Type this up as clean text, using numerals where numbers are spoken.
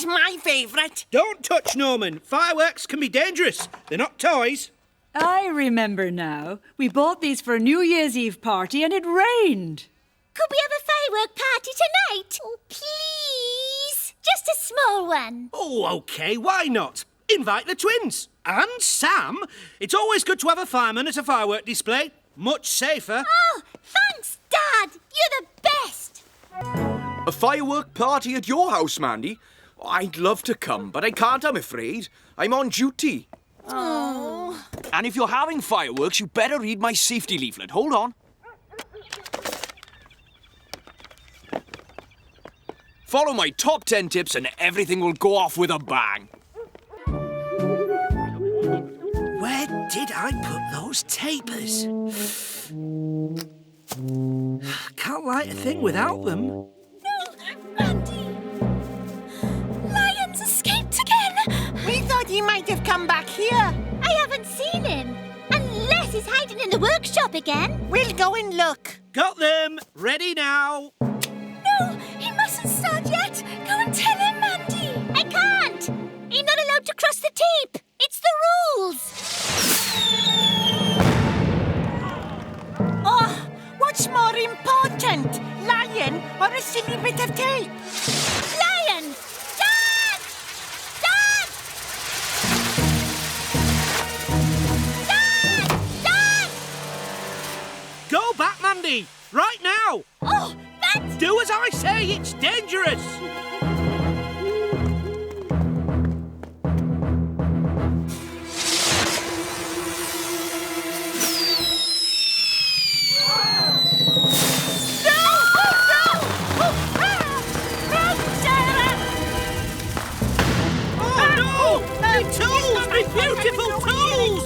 is my favourite. Don't touch, Norman. Fireworks can be dangerous. They're not toys. I remember now. We bought these for a New Year's Eve party and it rained. Could we have a firework party tonight? Oh, please. Just a small one. Oh, OK, why not? Invite the twins. And Sam. It's always good to have a fireman at a firework display. Much safer. Oh, thanks, Dad. You're the best. A firework party at your house, Mandy? I'd love to come, but I can't, I'm afraid. I'm on duty. Oh. And if you're having fireworks, you better read my safety leaflet. Hold on. Follow my top 10 tips and everything will go off with a bang. Where did I put those tapers? Can't light a thing without them. No, Mandy. Lion's escaped again. We thought he might have come back here. I haven't seen him. Unless he's hiding in the workshop again. We'll go and look. Got them. Ready now. No, he mustn't start yet. Go and tell him, Mandy. I can't. He's not allowed to cross the tape. It's the rules. Oh, what's more important? Lion or a silly bit of tape? Lion! Dad! Dad! Dad! Dad! Go back, Mandy. Right now. Oh, that's... Do as I say. It's dangerous. Oh, no! My tools! My beautiful tools!